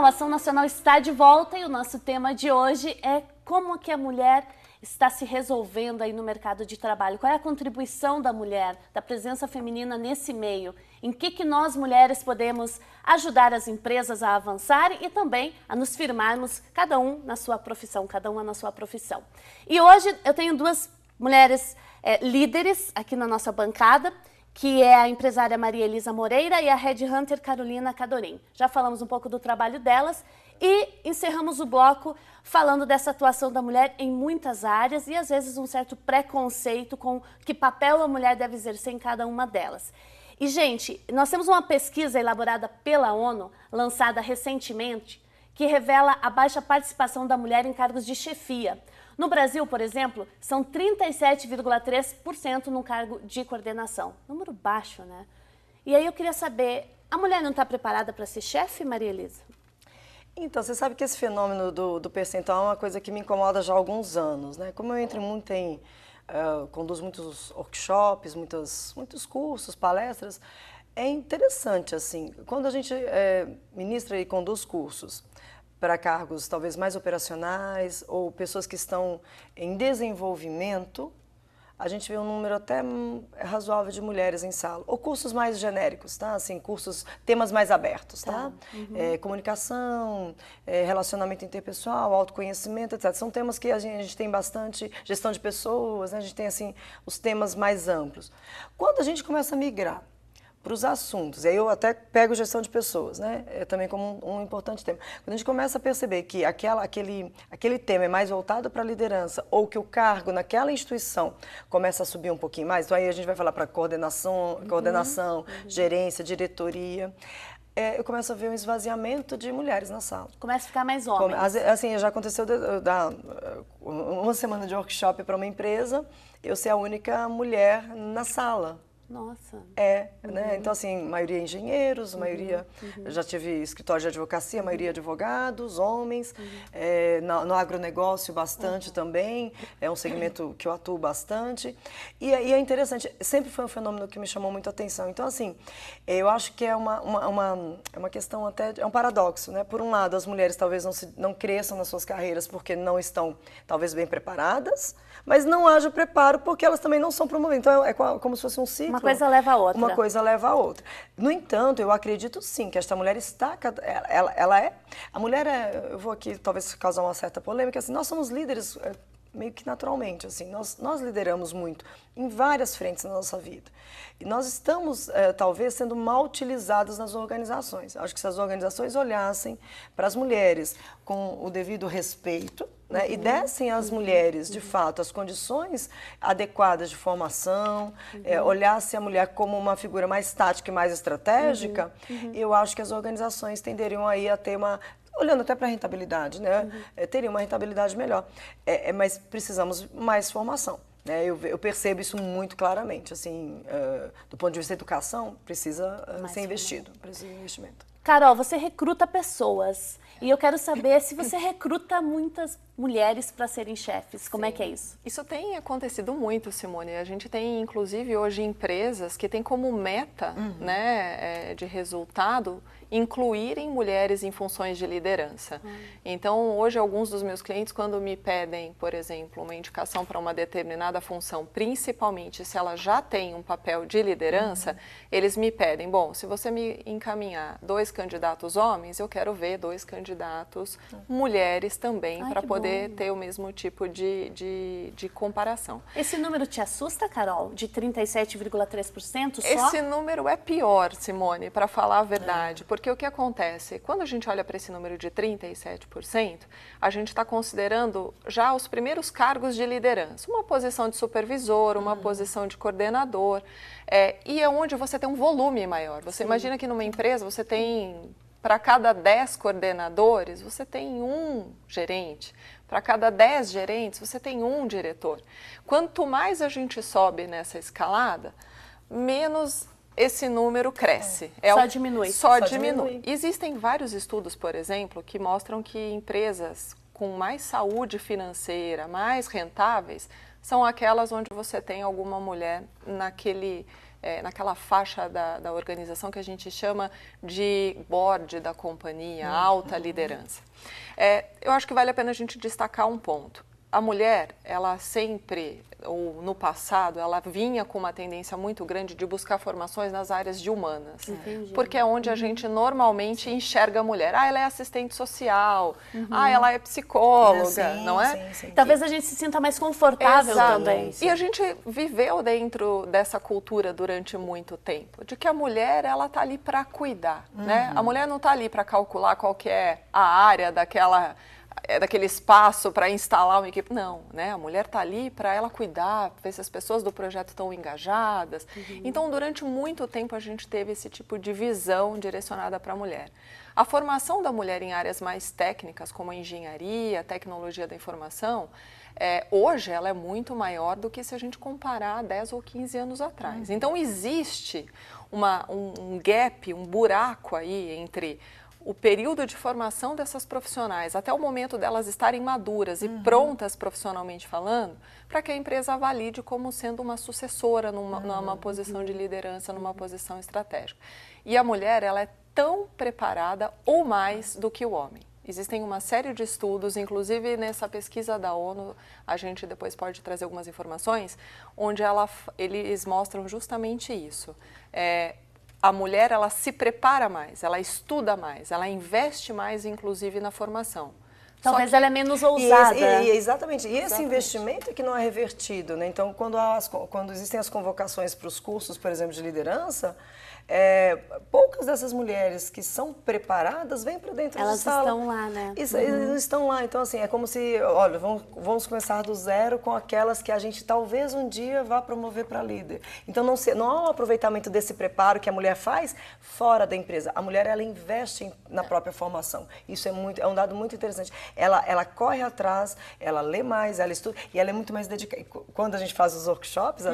a Ação Nacional está de volta e o nosso tema de hoje é como que a mulher está se resolvendo aí no mercado de trabalho. Qual é a contribuição da mulher, da presença feminina nesse meio? Em que nós mulheres podemos ajudar as empresas a avançar e também a nos firmarmos, cada um na sua profissão, cada uma na sua profissão. E hoje eu tenho duas mulheres líderes aqui na nossa bancada, que é a empresária Maria Elisa Moreira e a headhunter Carolina Cadorim. Já falamos um pouco do trabalho delas e encerramos o bloco falando dessa atuação da mulher em muitas áreas e às vezes um certo preconceito com que papel a mulher deve exercer em cada uma delas. E, gente, nós temos uma pesquisa elaborada pela ONU, lançada recentemente, que revela a baixa participação da mulher em cargos de chefia. No Brasil, por exemplo, são 37,3% no cargo de coordenação. Número baixo, né? E aí eu queria saber, a mulher não está preparada para ser chefe, Maria Elisa? Então, você sabe que esse fenômeno do percentual é uma coisa que me incomoda já há alguns anos, né? Como eu entro muito conduzo muitos workshops, muitos cursos, palestras, é interessante, assim, quando a gente ministra e conduz cursos para cargos talvez mais operacionais ou pessoas que estão em desenvolvimento, a gente vê um número até razoável de mulheres em sala. Ou cursos mais genéricos, tá? Assim, temas mais abertos, tá? Uhum. Comunicação, relacionamento interpessoal, autoconhecimento, etc. São temas que a gente tem bastante, gestão de pessoas, né? A gente tem, assim, os temas mais amplos. Quando a gente começa a migrar para os assuntos, e aí eu até pego gestão de pessoas, né? Também como um importante tema. Quando a gente começa a perceber que aquele tema é mais voltado para a liderança, ou que o cargo naquela instituição começa a subir um pouquinho mais, então aí a gente vai falar para coordenação, gerência, diretoria, eu começo a ver um esvaziamento de mulheres na sala. Começa a ficar mais homens. Assim, já aconteceu uma semana de workshop para uma empresa, eu ser a única mulher na sala. Nossa. Né? Então, assim, maioria engenheiros, maioria, já tive escritório de advocacia, maioria advogados, homens, no agronegócio bastante também, é um segmento que eu atuo bastante, e é interessante, sempre foi um fenômeno que me chamou muito a atenção. Então, assim, eu acho que é uma questão até, é um paradoxo, né? Por um lado, as mulheres talvez não cresçam nas suas carreiras porque não estão, talvez, bem preparadas, mas não haja preparo porque elas também não são promovidas. Então, é como se fosse um ciclo. Uma coisa leva a outra. Uma coisa leva a outra. No entanto, eu acredito sim que esta mulher está... A mulher eu vou aqui talvez causar uma certa polêmica, assim, nós somos líderes meio que naturalmente, assim, nós lideramos muito em várias frentes na nossa vida. E nós estamos, talvez, sendo mal utilizados nas organizações. Acho que se as organizações olhassem para as mulheres com o devido respeito, né, e dessem às mulheres, de fato, as condições adequadas de formação, olhassem a mulher como uma figura mais tática e mais estratégica, eu acho que as organizações tenderiam aí a ter olhando até para a rentabilidade, né, teria uma rentabilidade melhor. Mas precisamos mais formação. Né? Eu percebo isso muito claramente. Assim, do ponto de vista da educação, precisa ser investido, precisa de investimento. Carol, você recruta pessoas e eu quero saber se você recruta muitas mulheres para serem chefes. Como é que é isso? Isso tem acontecido muito, Simone. A gente tem, inclusive, hoje empresas que têm como meta, né, de resultado incluírem mulheres em funções de liderança. Então, hoje, alguns dos meus clientes, quando me pedem, por exemplo, uma indicação para uma determinada função, principalmente se ela já tem um papel de liderança, eles me pedem, bom, se você me encaminhar 2 candidatos homens, eu quero ver 2 candidatos mulheres também, para poder ter o mesmo tipo de comparação. Esse número te assusta, Carol? De 37,3% só? Esse número é pior, Simone, para falar a verdade, porque o que acontece? Quando a gente olha para esse número de 37%, a gente está considerando já os primeiros cargos de liderança, uma posição de supervisor, uma posição de coordenador, e é onde você tem um volume maior. Você imagina que numa empresa você tem, para cada 10 coordenadores, você tem 1 gerente. Para cada 10 gerentes, você tem 1 diretor. Quanto mais a gente sobe nessa escalada, menos esse número cresce. Só diminui. Só diminui. Existem vários estudos, por exemplo, que mostram que empresas com mais saúde financeira, mais rentáveis, são aquelas onde você tem alguma mulher naquele naquela faixa da organização que a gente chama de board da companhia, alta liderança. Eu acho que vale a pena a gente destacar um ponto. A mulher, ela sempre, ou no passado, ela vinha com uma tendência muito grande de buscar formações nas áreas de humanas. Entendi. Porque é onde a gente normalmente enxerga a mulher. Ela é assistente social, ela é psicóloga, não é? Sim. Talvez a gente se sinta mais confortável também. E a gente viveu dentro dessa cultura durante muito tempo, de que a mulher, ela tá ali para cuidar, né? A mulher não tá ali para calcular qual que é a área daquele espaço para instalar uma equipe. Não, né? A mulher está ali para ela cuidar, ver se as pessoas do projeto estão engajadas. Então, durante muito tempo, a gente teve esse tipo de visão direcionada para a mulher. A formação da mulher em áreas mais técnicas, como a engenharia, a tecnologia da informação, hoje ela é muito maior do que se a gente comparar 10 ou 15 anos atrás. Então, existe um gap, um buraco aí entre o período de formação dessas profissionais até o momento delas estarem maduras e prontas profissionalmente falando, para que a empresa valide como sendo uma sucessora numa posição de liderança, numa posição estratégica. E a mulher, ela é tão preparada ou mais do que o homem. Existem uma série de estudos, inclusive nessa pesquisa da ONU, a gente depois pode trazer algumas informações, onde eles mostram justamente isso. A mulher, ela se prepara mais, ela estuda mais, ela investe mais, inclusive, na formação. Talvez ela é menos ousada. Exatamente. E esse investimento é que não é revertido, né? Então, quando existem as convocações para os cursos, por exemplo, de liderança, poucas dessas mulheres que são preparadas vêm para dentro Elas de sala. estão lá, né? Elas estão lá. Então, assim, é como se, olha, vamos começar do zero com aquelas que a gente talvez um dia vá promover para líder. Então, não há um aproveitamento desse preparo que a mulher faz fora da empresa. A mulher, ela investe na própria formação. Isso é um dado muito interessante. Ela corre atrás, ela lê mais, ela estuda, e ela é muito mais dedicada. Quando a gente faz os workshops,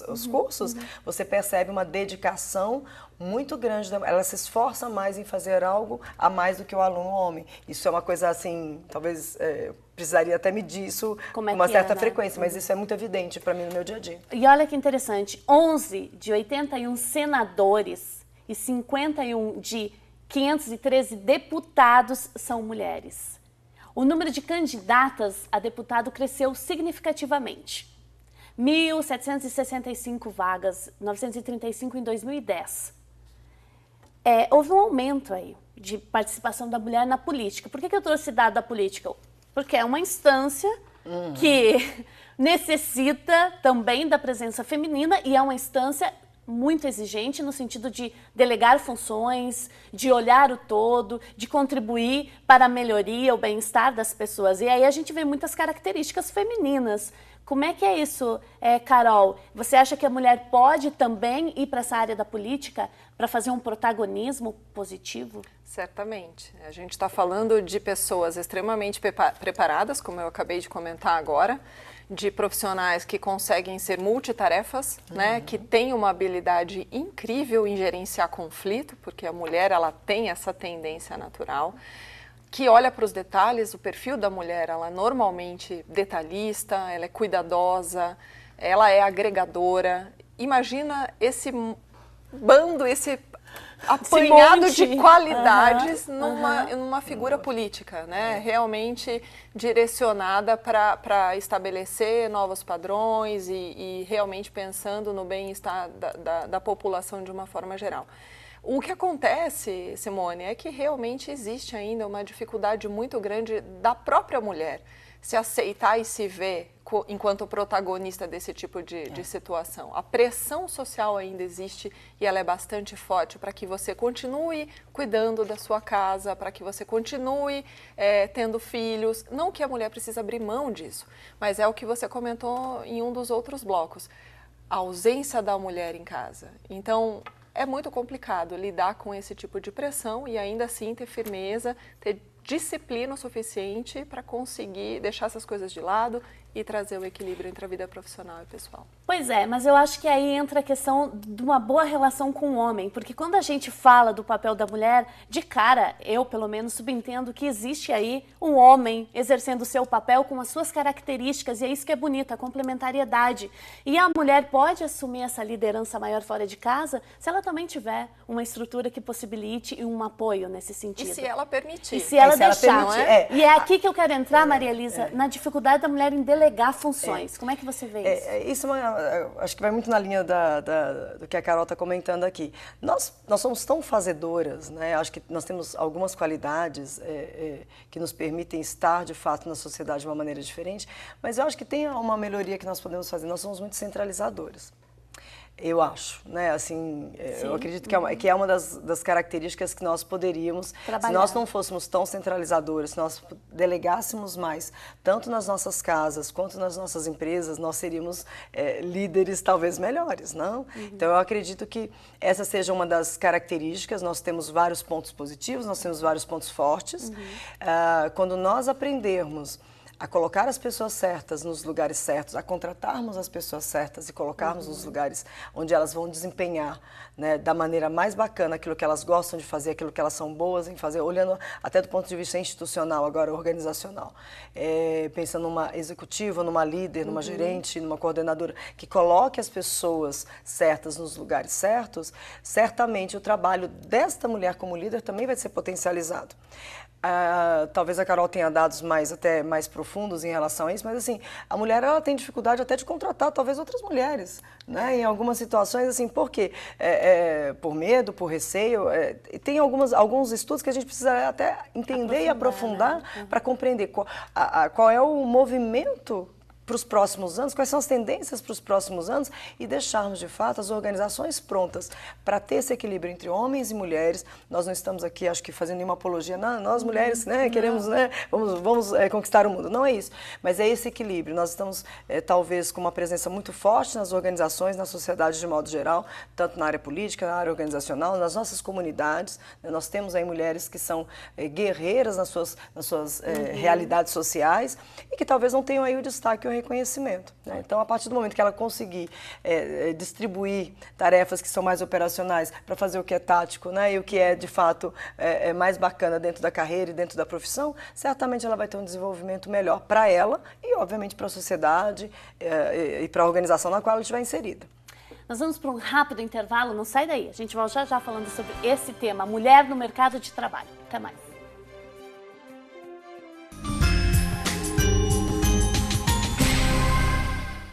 os cursos, você percebe uma dedicação muito grande, ela se esforça mais em fazer algo a mais do que o aluno homem. Isso é uma coisa assim, talvez precisaria até medir isso com uma certa frequência, mas isso é muito evidente para mim no meu dia a dia. E olha que interessante, 11 de 81 senadores e 51 de 513 deputados são mulheres. O número de candidatas a deputado cresceu significativamente. 1.765 vagas, 935 em 2010. Houve um aumento aí de participação da mulher na política. Por que eu trouxe dado da política? Porque é uma instância que necessita também da presença feminina e é uma instância muito exigente no sentido de delegar funções, de olhar o todo, de contribuir para a melhoria, o bem-estar das pessoas. E aí a gente vê muitas características femininas. Como é que é isso, Carol? Você acha que a mulher pode também ir para essa área da política para fazer um protagonismo positivo? Certamente. A gente está falando de pessoas extremamente preparadas, como eu acabei de comentar agora, de profissionais que conseguem ser multitarefas, né, que têm uma habilidade incrível em gerenciar conflito, porque a mulher, ela tem essa tendência natural, que olha para os detalhes. O perfil da mulher, ela é normalmente detalhista, ela é cuidadosa, ela é agregadora. Imagina esse bando, esse apanhado de qualidades numa figura política, né? Realmente direcionada para estabelecer novos padrões e realmente pensando no bem-estar da população de uma forma geral. O que acontece, Simone, é que realmente existe ainda uma dificuldade muito grande da própria mulher se aceitar e se ver enquanto protagonista desse tipo de situação. A pressão social ainda existe e ela é bastante forte para que você continue cuidando da sua casa, para que você continue tendo filhos. Não que a mulher precise abrir mão disso, mas é o que você comentou em um dos outros blocos. A ausência da mulher em casa. Então, é muito complicado lidar com esse tipo de pressão e ainda assim ter firmeza, ter disciplina o suficiente para conseguir deixar essas coisas de lado e trazer o equilíbrio entre a vida profissional e pessoal. Pois é, mas eu acho que aí entra a questão de uma boa relação com o homem, porque quando a gente fala do papel da mulher, de cara, eu pelo menos subentendo que existe aí um homem exercendo o seu papel com as suas características, e é isso que é bonito, a complementariedade. E a mulher pode assumir essa liderança maior fora de casa se ela também tiver uma estrutura que possibilite e um apoio nesse sentido. E se ela permitir. E se ela deixar, não é? E é aqui que eu quero entrar, Maria Elisa, na dificuldade da mulher em delegar funções. Como é que você vê isso? Isso acho que vai muito na linha do que a Carol está comentando aqui. Nós somos tão fazedoras, né? Acho que nós temos algumas qualidades que nos permitem estar, de fato, na sociedade de uma maneira diferente, mas eu acho que tem uma melhoria que nós podemos fazer. Nós somos muito centralizadoras. Eu acho, né? Assim, eu acredito que é uma das características que nós poderíamos, trabalhar. Se nós não fôssemos tão centralizadores, se nós delegássemos mais, tanto nas nossas casas quanto nas nossas empresas, nós seríamos líderes talvez melhores, não? Então, eu acredito que essa seja uma das características. Nós temos vários pontos positivos, nós temos vários pontos fortes. Quando nós aprendermos a colocar as pessoas certas nos lugares certos, a contratarmos as pessoas certas e colocarmos nos lugares onde elas vão desempenhar, né, da maneira mais bacana aquilo que elas gostam de fazer, aquilo que elas são boas em fazer, olhando até do ponto de vista institucional, agora organizacional. Pensando numa executiva, numa líder, numa gerente, numa coordenadora, que coloque as pessoas certas nos lugares certos, certamente o trabalho desta mulher como líder também vai ser potencializado. Talvez a Carol tenha dados até mais profundos em relação a isso, mas assim, a mulher ela tem dificuldade até de contratar talvez outras mulheres, né? Em algumas situações, assim, por quê? Por medo, por receio, e tem alguns estudos que a gente precisa até entender e aprofundar, né? Para compreender qual é o movimento para os próximos anos, quais são as tendências para os próximos anos e deixarmos, de fato, as organizações prontas para ter esse equilíbrio entre homens e mulheres. Nós não estamos aqui, acho que, fazendo nenhuma apologia, não, nós mulheres, né, queremos, né, vamos conquistar o mundo. Não é isso, mas é esse equilíbrio. Nós estamos, talvez, com uma presença muito forte nas organizações, na sociedade de modo geral, tanto na área política, na área organizacional, nas nossas comunidades, né? Nós temos aí mulheres que são guerreiras nas suas realidades sociais e que talvez não tenham aí o destaque e o reconhecimento, né? Então, a partir do momento que ela conseguir distribuir tarefas que são mais operacionais para fazer o que é tático, né, e o que é, de fato, mais bacana dentro da carreira e dentro da profissão, certamente ela vai ter um desenvolvimento melhor para ela e, obviamente, para a sociedade e para a organização na qual ela estiver inserida. Nós vamos para um rápido intervalo, não sai daí. A gente vai já falando sobre esse tema, mulher no mercado de trabalho. Até mais.